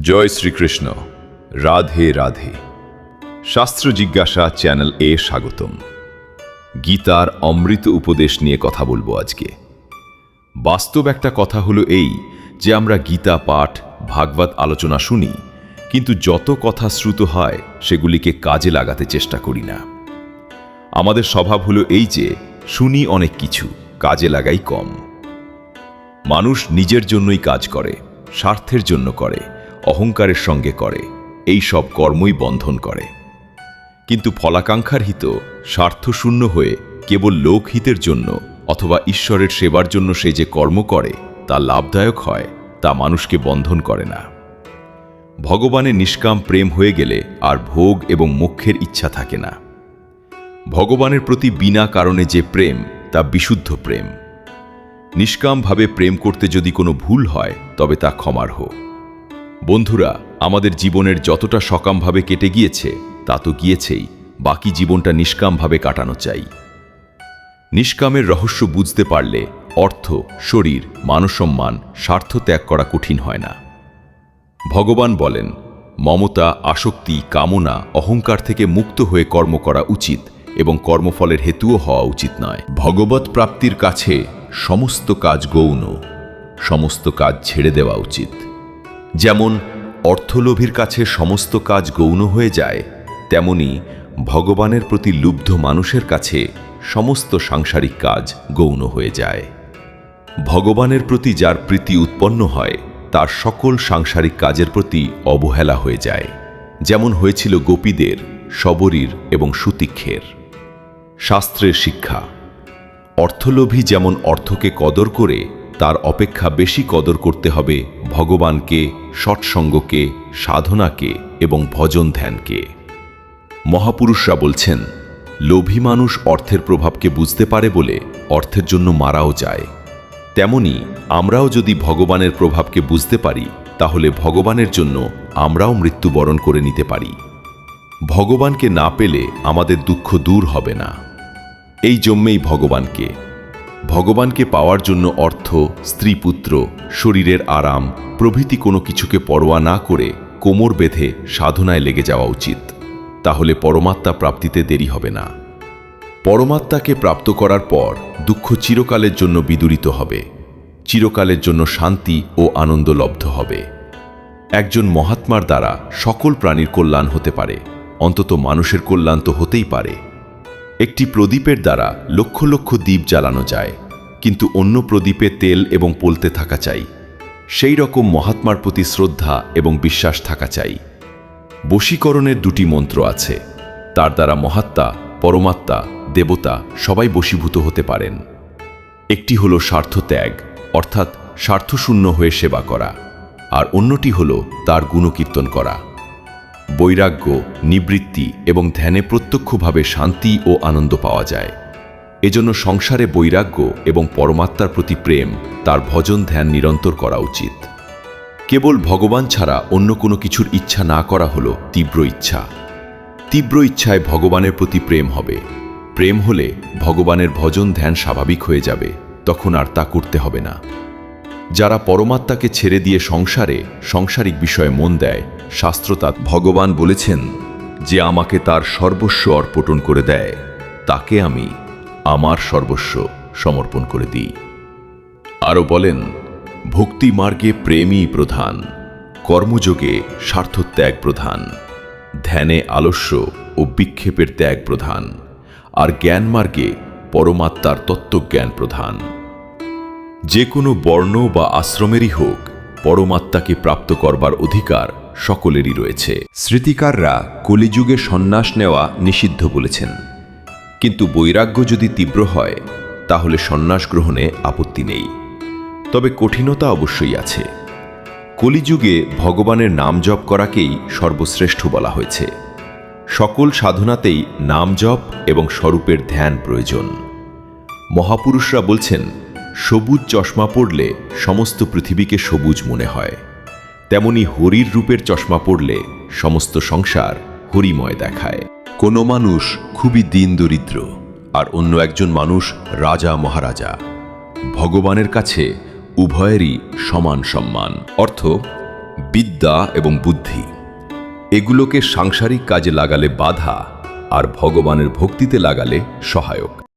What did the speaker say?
জয় শ্রীকৃষ্ণ। রাধে রাধে। শাস্ত্র জিজ্ঞাসা চ্যানেল এ স্বাগতম। গীতার অমৃত উপদেশ নিয়ে কথা বলবো আজকে। বাস্তব একটা কথা হলো এই যে আমরা গীতা পাঠ ভাগবত আলোচনা শুনি, কিন্তু যত কথা শ্রুত হয় সেগুলিকে কাজে লাগাতে চেষ্টা করি না। আমাদের স্বভাব হলো এই যে শুনি অনেক কিছু, কাজে লাগাই কম। মানুষ নিজের জন্যই কাজ করে, স্বার্থের জন্য করে, অহংকারের সঙ্গে করে, এই সব কর্মই বন্ধন করে। কিন্তু ফলাকাঙ্ক্ষার হিত স্বার্থশূন্য হয়ে কেবল লোকহিতের জন্য অথবা ঈশ্বরের সেবার জন্য সে যে কর্ম করে তা লাভদায়ক হয়, তা মানুষকে বন্ধন করে না। ভগবানের নিষ্কাম প্রেম হয়ে গেলে আর ভোগ এবং মোক্ষের ইচ্ছা থাকে না। ভগবানের প্রতি বিনা কারণে যে প্রেম তা বিশুদ্ধ প্রেম। নিষ্কামভাবে প্রেম করতে যদি কোনো ভুল হয় তবে তা ক্ষমার্হ। বন্ধুরা, আমাদের জীবনের যতটা সকামভাবে কেটে গিয়েছে তা তো গিয়েছেই, বাকি জীবনটা নিষ্কামভাবে কাটানো চাই। নিষ্কামের রহস্য বুঝতে পারলে অর্থ, শরীর, মানসম্মান, স্বার্থ ত্যাগ করা কঠিন হয় না। ভগবান বলেন, মমতা, আসক্তি, কামনা, অহংকার থেকে মুক্ত হয়ে কর্ম করা উচিত এবং কর্মফলের হেতুও হওয়া উচিত নয়। ভগবৎ প্রাপ্তির কাছে সমস্ত কাজ গৌণ, সমস্ত কাজ ছেড়ে দেওয়া উচিত। যেমন অর্থলোভীর কাছে সমস্ত কাজ গৌণ হয়ে যায়, তেমনি ভগবানের প্রতি লুব্ধ মানুষের কাছে সমস্ত সাংসারিক কাজ গৌণ হয়ে যায়। ভগবানের প্রতি যার প্রীতি উৎপন্ন হয় তার সকল সাংসারিক কাজের প্রতি অবহেলা হয়ে যায়, যেমন হয়েছিল গোপীদের, শবরীর এবং সুতীক্ষের। শাস্ত্রের শিক্ষা: অর্থলোভী যেমন অর্থকে কদর করে, তার অপেক্ষা বেশি কদর করতে হবে ভগবানকে, সৎসঙ্গকে, সাধনাকে এবং ভজন ধ্যানকে। মহাপুরুষরা বলছেন, লোভী মানুষ অর্থের প্রভাবকে বুঝতে পারে বলে অর্থের জন্য মারাও যায়। তেমনি আমরাও যদি ভগবানের প্রভাবকে বুঝতে পারি তাহলে ভগবানের জন্য আমরাও মৃত্যুবরণ করে নিতে পারি। ভগবানকে না পেলে আমাদের দুঃখ দূর হবে না। এই জন্যেই ভগবানকে পাওয়ার জন্য অর্থ, স্ত্রী, পুত্র, শরীরের আরাম প্রভৃতি কোনো কিছুকে পরোয়া না করে কোমর বেঁধে সাধনায় লেগে যাওয়া উচিত। তাহলে পরমাত্মা প্রাপ্তিতে দেরি হবে না। পরমাত্মাকে প্রাপ্ত করার পর দুঃখ চিরকালের জন্য বিদূরিত হবে, চিরকালের জন্য শান্তি ও আনন্দ লব্ধ হবে। একজন মহাত্মার দ্বারা সকল প্রাণীর কল্যাণ হতে পারে, অন্তত মানুষের কল্যাণ তো হতেই পারে। একটি প্রদীপের দ্বারা লক্ষ লক্ষ দ্বীপ জ্বালানো যায়, কিন্তু অন্য প্রদীপে তেল এবং পলতে থাকা চাই। সেই রকম মহাত্মার প্রতি শ্রদ্ধা এবং বিশ্বাস থাকা চাই। বশীকরণের দুটি মন্ত্র আছে, তার দ্বারা মহাত্মা, পরমাত্মা, দেবতা সবাই বশীভূত হতে পারেন। একটি হল স্বার্থ ত্যাগ, অর্থাৎ স্বার্থশূন্য হয়ে সেবা করা, আর অন্যটি হল তার গুণকীর্তন করা। বৈরাগ্য, নিবৃত্তি এবং ধ্যানে প্রত্যক্ষভাবে শান্তি ও আনন্দ পাওয়া যায়। এজন্য সংসারে বৈরাগ্য এবং পরমাত্মার প্রতি প্রেম, তার ভজন ধ্যান নিরন্তর করা উচিত। কেবল ভগবান ছাড়া অন্য কোনো কিছুর ইচ্ছা না করা হলো তীব্র ইচ্ছা। তীব্র ইচ্ছায় ভগবানের প্রতি প্রেম হবে। প্রেম হলে ভগবানের ভজন ধ্যান স্বাভাবিক হয়ে যাবে, তখন আর তা করতে হবে না। যারা পরমাত্মাকে ছেড়ে দিয়ে সাংসারিক বিষয়ে মন দেয়, শাস্ত্রতাৎ ভগবান বলেছেন যে আমাকে তার সর্বস্ব অর্পণ করে দেয়, তাকে আমি আমার সর্বস্ব সমর্পণ করে দিই। আরও বলেন, ভক্তি মার্গে প্রেমই প্রধান, কর্মযোগে স্বার্থত্যাগ প্রধান, ধ্যানে আলস্য ও বিক্ষেপের ত্যাগ প্রধান, আর জ্ঞান মার্গে পরমাত্মার তত্ত্বজ্ঞান প্রধান। যে কোনো বর্ণ বা আশ্রমেরই হোক, পরমাত্মাকে প্রাপ্ত করবার অধিকার সকলেরই রয়েছে। স্মৃতিকাররা কলিযুগে সন্ন্যাস নেওয়া নিষিদ্ধ বলেছেন, কিন্তু বৈরাগ্য যদি তীব্র হয় তাহলে সন্ন্যাস গ্রহণে আপত্তি নেই, তবে কঠিনতা অবশ্যই আছে। কলিযুগে ভগবানের নাম জপ করাকেই সর্বশ্রেষ্ঠ বলা হয়েছে। সকল সাধনাতেই নাম জপ এবং স্বরূপের ধ্যান প্রয়োজন। মহাপুরুষরা বলছেন, সবুজ চশমা পড়লে সমস্ত পৃথিবীকে সবুজ মনে হয়, তেমনি হরির রূপের চশমা পড়লে সমস্ত সংসার হরিময় দেখায়। কোনো মানুষ খুবই দীন দরিদ্র, আর অন্য একজন মানুষ রাজা মহারাজা। ভগবানের কাছে উভয়েরই সমান সম্মান। অর্থ, বিদ্যা এবং বুদ্ধি। এগুলোকে সাংসারিক কাজে লাগালে বাধা, আর ভগবানের ভক্তিতে লাগালে সহায়ক।